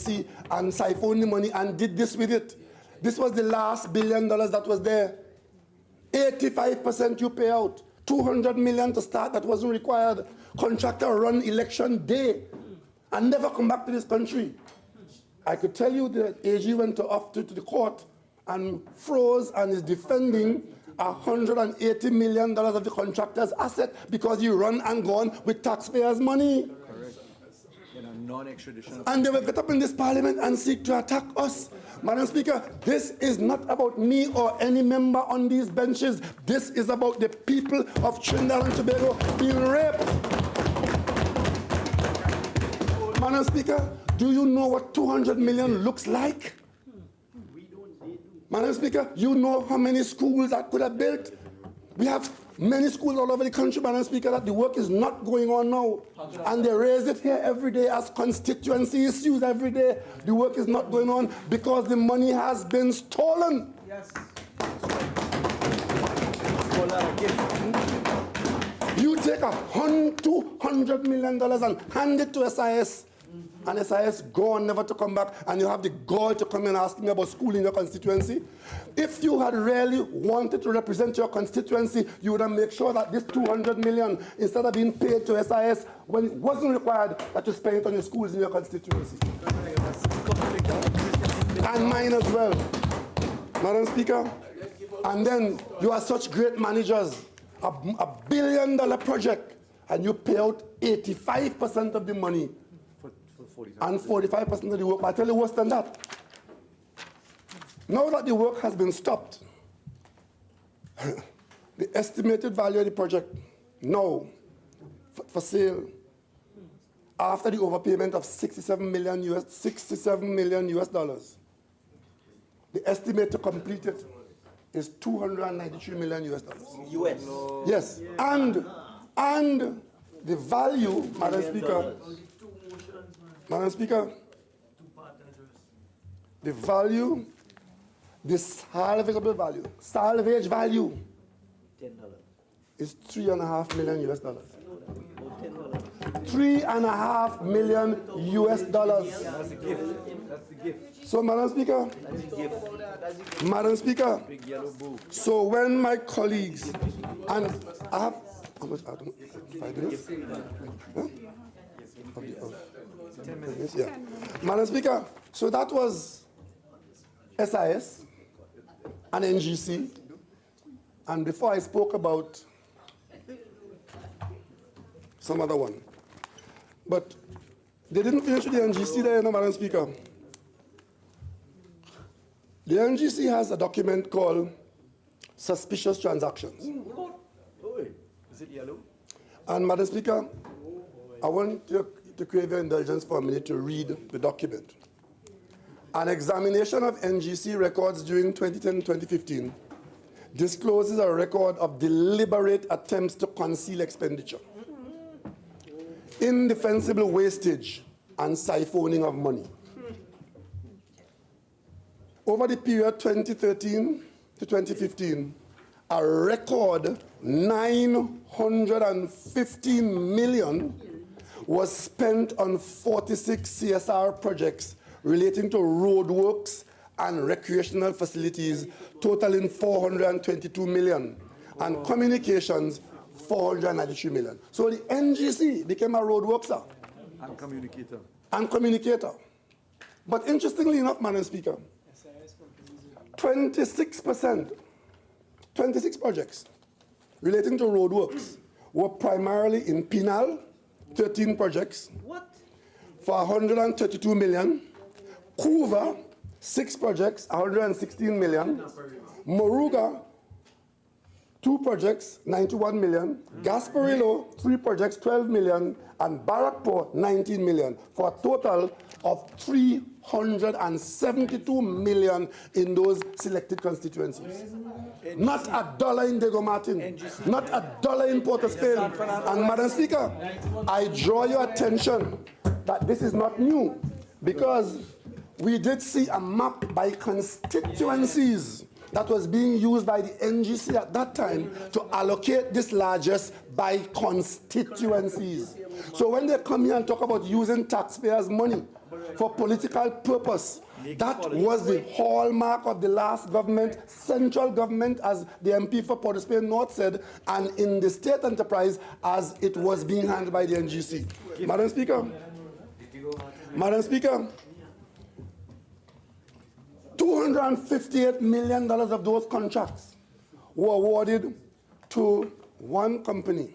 NGC and siphoned the money and did this with it. This was the last $1 billion that was there. 85% you pay out. 200 million to start, that wasn't required. Contractor run election day and never come back to this country. I could tell you that AG went off to the court and froze and is defending $180 million of the contractor's asset because he run and gone with taxpayers' money. Non-extradition. And they will get up in this parliament and seek to attack us. Madam Speaker, this is not about me or any member on these benches. This is about the people of Trinidad and Tobago being raped. Madam Speaker, do you know what 200 million looks like? Madam Speaker, you know how many schools that could have built? We have many schools all over the country, Madam Speaker, that the work is not going on now. And they raise it here every day as constituency issues every day. The work is not going on because the money has been stolen. Yes. You take $200 million and hand it to SIS. And SIS gone, never to come back, and you have the gall to come and ask me about school in your constituency. If you had really wanted to represent your constituency, you would have made sure that this 200 million, instead of being paid to SIS, when it wasn't required, that you spend it on your schools in your constituency. And mine as well, Madam Speaker. And then you are such great managers, a $1 billion project, and you pay out 85% of the money. And 45% of the work. But I tell you worse than that. Now that the work has been stopped, the estimated value of the project now for sale, after the overpayment of $67 million US dollars, the estimate to complete it is $293 million US dollars. US. Yes, and the value, Madam Speaker. Madam Speaker, the value, the salvageable value, salvage value $10. is $3.5 million US dollars. $3.5 million US dollars. That's the gift. That's the gift. So, Madam Speaker, Madam Speaker, Big yellow boo. so when my colleagues, and I have, how much, I don't know, 5 minutes? Huh? Yeah. Madam Speaker, so that was SIS and NGC. And before I spoke about some other one. But they didn't finish with the NGC there, Madam Speaker. The NGC has a document called Suspicious Transactions. Is it yellow? And Madam Speaker, I want to crave your indulgence for a minute to read the document. An examination of NGC records during 2010-2015 discloses a record of deliberate attempts to conceal expenditure, indefensible wastage, and siphoning of money. Over the period 2013 to 2015, a record $915 million was spent on 46 CSR projects relating to roadworks and recreational facilities, totaling $422 million, and communications, $493 million. So the NGC became a roadworker. And communicator. And communicator. But interestingly enough, Madam Speaker, 26 projects relating to roadworks were primarily in Penal, 13 projects for $132 million. Couva, 6 projects, $116 million. Moruga, 2 projects, $91 million. Gasparillo, 3 projects, $12 million. And Barrackport, $19 million, for a total of $372 million in those selected constituencies. Not a dollar in Diego Martin, not a dollar in Port of Spain. And Madam Speaker, I draw your attention that this is not new, because we did see a map by constituencies that was being used by the NGC at that time to allocate this largesse by constituencies. So when they come here and talk about using taxpayers' money for political purpose. That was the hallmark of the last government, central government, as the MP for Port of Spain North said, and in the state enterprise as it was being handled by the NGC. Madam Speaker, $258 million of those contracts were awarded to one company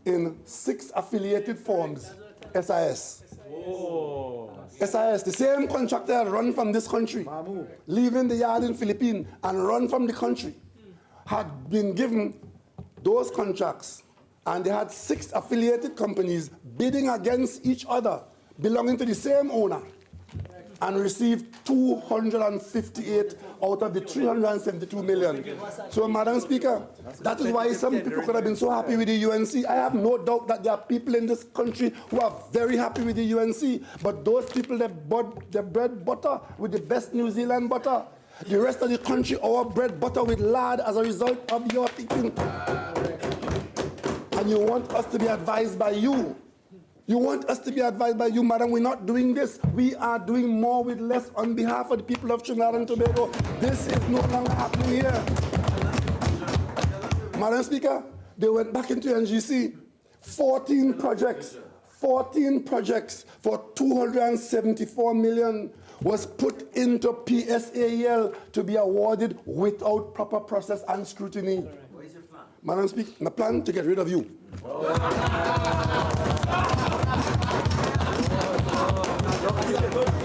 in 6 affiliated firms, SIS. SIS, the same contractor had run from this country, leaving the yard in Philippines and run from the country, had been given those contracts, and they had 6 affiliated companies bidding against each other, belonging to the same owner, and received 258 out of the 372 million. So, Madam Speaker, that is why some people could have been so happy with the UNC. I have no doubt that there are people in this country who are very happy with the UNC, but those people, they bought their bread butter with the best New Zealand butter. The rest of the country, our bread butter with lard as a result of your thinking. And you want us to be advised by you. You want us to be advised by you, madam. We're not doing this. We are doing more with less on behalf of the people of Trinidad and Tobago. This is no longer happening here. Madam Speaker, they went back into NGC. 14 projects for 274 million was put into PSAEL to be awarded without proper process and scrutiny. What is your plan? Madam Speaker, my plan to get rid of you.